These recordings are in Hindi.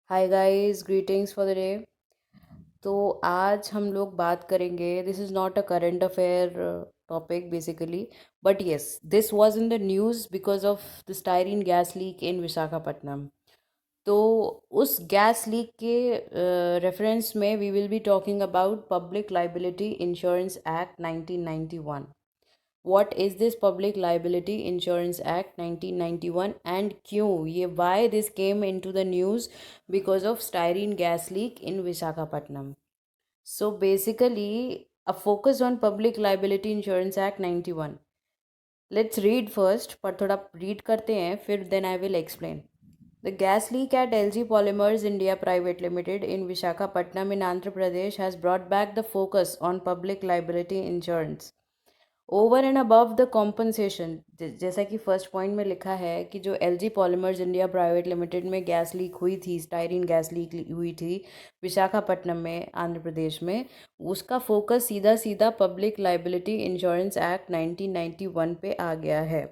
Hi guys, greetings for the day. तो आज हम लोग बात करेंगे। This is not a current affair topic basically, but yes, this was in the news because of the styrene gas leak in Visakhapatnam. तो उस गैस लीक के रेफरेंस में we will be talking about public liability insurance act 1991। What is this Public Liability Insurance Act 1991 and क्यों ये why this came into the news because of styrene gas leak in Visakhapatnam. So basically a focus on Public Liability Insurance Act 91. Let's read first, पर थोड़ा read करते हैं फिर then I will explain. The gas leak at LG Polymers India Private Limited in Visakhapatnam in Andhra Pradesh has brought back the focus on public liability insurance. Over and above the compensation, जैसा कि फर्स्ट पॉइंट में लिखा है कि जो LG polymers India private limited में गैस लीक हुई थी, स्टायरीन गैस लीक हुई थी विशाखापट्टनम में, आंध्र प्रदेश में, उसका फोकस सीधा सीधा पब्लिक लाइबिलिटी इंश्योरेंस एक्ट 1991 पे आ गया है.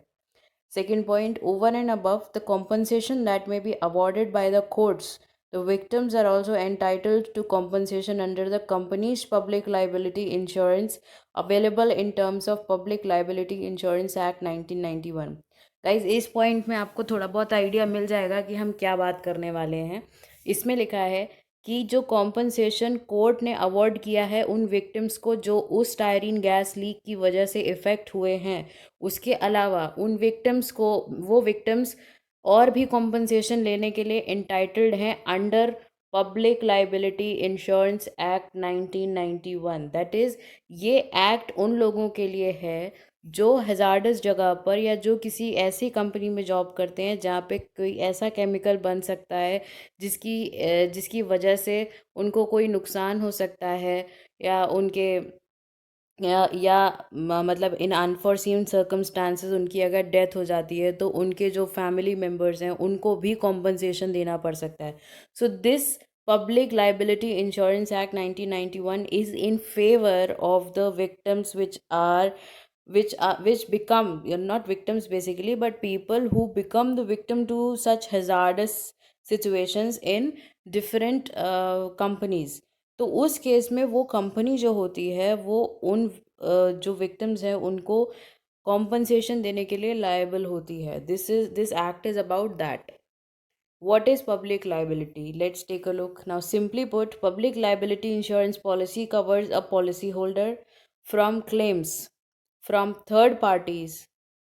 Second point, over and above the compensation that may be awarded by the courts, the victims are also entitled to compensation under the company's public liability insurance available in terms of Public Liability Insurance Act 1991. Guys, इस पॉइंट में आपको थोड़ा बहुत आइडिया मिल जाएगा कि हम क्या बात करने वाले हैं. इसमें लिखा है कि जो कॉम्पनसेशन कोर्ट ने अवार्ड किया है उन विक्टिम्स को जो उस स्टायरीन गैस लीक की वजह से इफ़ेक्ट हुए हैं, उसके अलावा उन विक्टिम्स को, वो विक्टिम्स और भी कॉम्पनसेशन लेने के लिए इंटाइटल्ड हैं under public liability insurance act 1991. That is, ये एक्ट उन लोगों के लिए है जो हज़ार्डस जगह पर या जो किसी ऐसी कंपनी में जॉब करते हैं जहाँ पे कोई ऐसा केमिकल बन सकता है जिसकी वजह से उनको कोई नुकसान हो सकता है, या उनके या मतलब इन अनफॉर्सीन सर्कमस्टांसेस उनकी अगर डेथ हो जाती है तो उनके जो फैमिली मेम्बर्स हैं उनको भी कॉम्पनसेशन देना पड़ सकता है. So this public liability insurance act 1991 is in favour of the victims which become, you're not victims basically, but people who become the victim to such hazardous situations in different companies. तो उस केस में वो कंपनी जो होती है वो उन जो विक्टिम्स हैं उनको कॉम्पनसेशन देने के लिए लायबल होती है. This act is about that. What is public liability? Let's take a look. Now, simply put, public liability insurance policy covers a policyholder from claims from third parties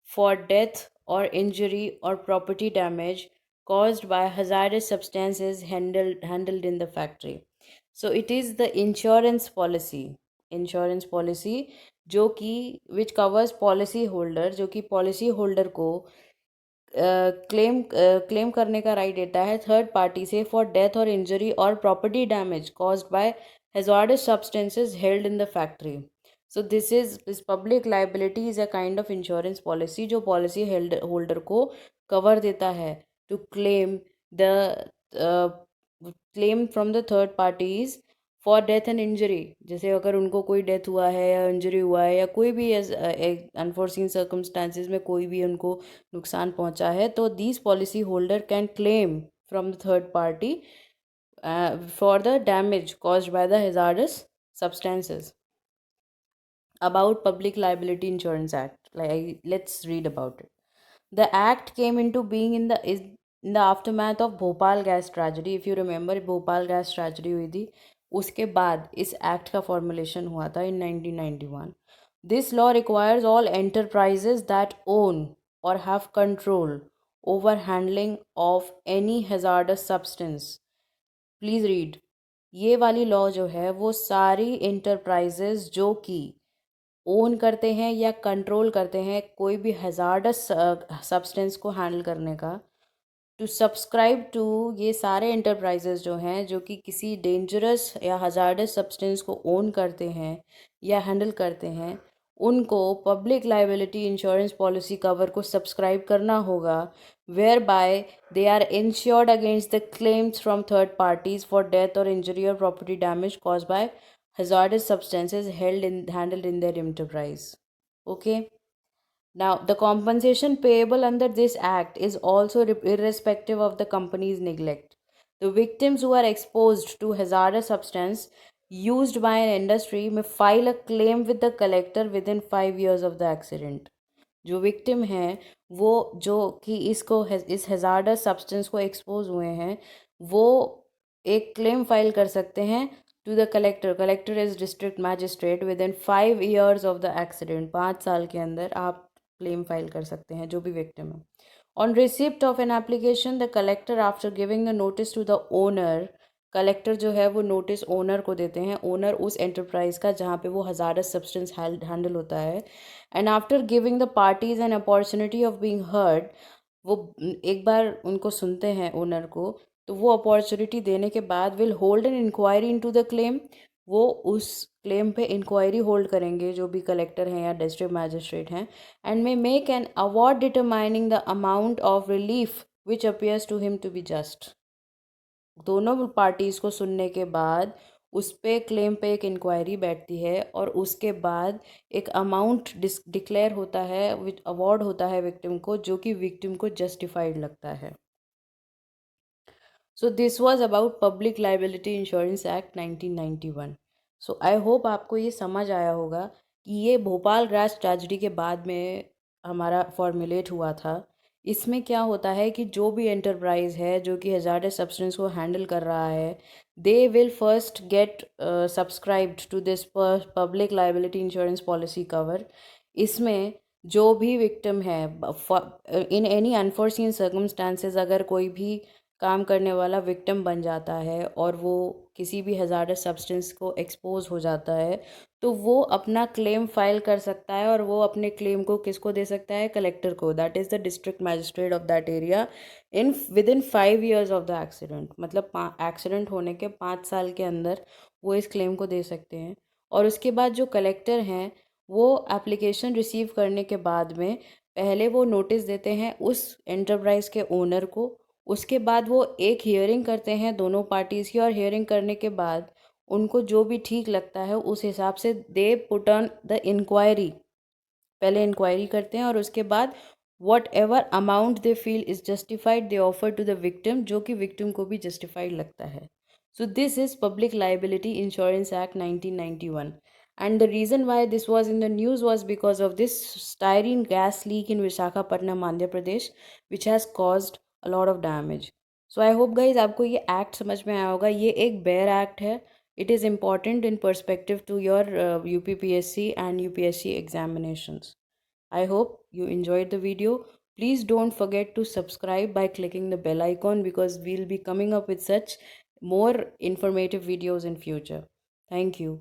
for death or injury or property damage caused by hazardous substances handled in the factory. So it is the insurance policy जो कि which covers policy holder, जो कि policy holder को क्लेम करने का राइट देता है थर्ड पार्टी से फॉर डेथ और इंजरी और property damage caused by hazardous substances held in the factory. So this public liability is a kind of insurance policy जो policy holder को cover देता है to uh, claim from the third parties for death and injury. जैसे अगर उनको कोई डेथ हुआ है या इंजरी हुआ है या कोई भी अनफोर्सिन सर्कमस्टांसिस में कोई भी उनको नुकसान पहुंचा है, तो these policy holder can claim from the third party for the damage caused by the hazardous substances. About Public Liability Insurance Act, let's read about it. The act came into being in the aftermath of Bhopal gas tragedy. If you remember, Bhopal gas tragedy हुई थी, उसके बाद इस एक्ट का फॉर्मुलेशन हुआ था in 1991. This law requires all enterprises that own or have control over handling of any hazardous substance. Please read. ये वाली लॉ जो है वो सारी इंटरप्राइजेज जो कि ओन करते हैं या कंट्रोल करते हैं कोई भी हज़ार्डस सब्सटेंस को हैंडल करने का, टू सब्सक्राइब टू, ये सारे इंटरप्राइजेज जो हैं जो कि किसी डेंजरस या हज़ार्डस सब्सटेंस को ओन करते हैं या हैंडल करते हैं, उनको public liability insurance policy cover को सब्सक्राइब करना होगा, whereby they are insured against the claims from third parties for death और इंजरी और property damage caused by hazardous substances handled in their enterprise. Okay. Now, the compensation payable under this act is also irrespective of the company's neglect. The victims who are exposed to hazardous substance used by an industry may file a claim with the collector within 5 years of the accident. जो विक्टिम हैं वो जो कि इस हजार्डस सब्सटेंस को एक्सपोज हुए हैं वो एक क्लेम फाइल कर सकते हैं to the collector. Collector is district magistrate. Within 5 years of the accident, 5 साल के अंदर आप क्लेम फाइल कर सकते हैं जो भी विक्टिम है. On receipt of an application the collector after giving the notice to the owner, collector जो है वो नोटिस ओनर को देते हैं, ओनर उस एंटरप्राइज का जहाँ पे वो हजारस सब्सटेंस हैंडल होता है. And after giving the parties an opportunity of being heard, वो एक बार उनको सुनते हैं ओनर को, तो वो अपॉर्चुनिटी देने के बाद will hold an inquiry into the claim. वो उस क्लेम पे इंक्वायरी होल्ड करेंगे जो भी कलेक्टर हैं या डिस्ट्रिक्ट मैजिस्ट्रेट हैं. And may make an award determining the amount of relief which appears to him to be just. दोनों पार्टीज़ को सुनने के बाद उस पे क्लेम पे एक इंक्वायरी बैठती है और उसके बाद एक अमाउंट डिक्लेयर होता है, विच अवार्ड होता है विक्टिम को, जो कि विक्टिम को जस्टिफाइड लगता है. So this was about public liability insurance act 1991. So I hope आपको ये समझ आया होगा कि ये भोपाल गैस ट्रेजिडी के बाद में हमारा फॉर्मुलेट हुआ था. इसमें क्या होता है कि जो भी एंटरप्राइज है जो कि हजार्डस सब्सटेंस को हैंडल कर रहा है, they will first get subscribed to this public liability insurance policy cover. इसमें जो भी विक्टिम है, इन एनी अनफोर्सीन सर्कमस्टांसेस, अगर कोई भी काम करने वाला विक्टिम बन जाता है और वो किसी भी हजार्डस सब्सटेंस को एक्सपोज हो जाता है, तो वो अपना क्लेम फाइल कर सकता है. और वो अपने क्लेम को किसको दे सकता है? कलेक्टर को. That is the district magistrate of that area in with in 5 years of the accident. मतलब एक्सीडेंट होने के 5 साल के अंदर वो इस क्लेम को दे सकते हैं. और उसके बाद जो कलेक्टर हैं वो एप्लीकेशन रिसीव करने के बाद में पहले वो नोटिस देते हैं उस एंटरप्राइज के ओनर को. उसके बाद वो एक हियरिंग करते हैं दोनों पार्टीज़ की, और हियरिंग करने के बाद उनको जो भी ठीक लगता है उस हिसाब से they put on the inquiry. पहले इंक्वायरी करते हैं और उसके बाद whatever amount they feel is justified they offer to the victim, जो कि विक्टिम को भी जस्टिफाइड लगता है. So this is public liability insurance act 1991. And the reason why this was in the news was because of this styrene gas leak in Visakhapatnam, Andhra Pradesh, which has caused a lot of damage. So I hope guys आपको ये एक्ट समझ में आया होगा. ये एक बेयर एक्ट है. It is important in perspective to your UPPSC and UPSC examinations. I hope you enjoyed the video. Please don't forget to subscribe by clicking the bell icon, because we'll be coming up with such more informative videos in future. Thank you.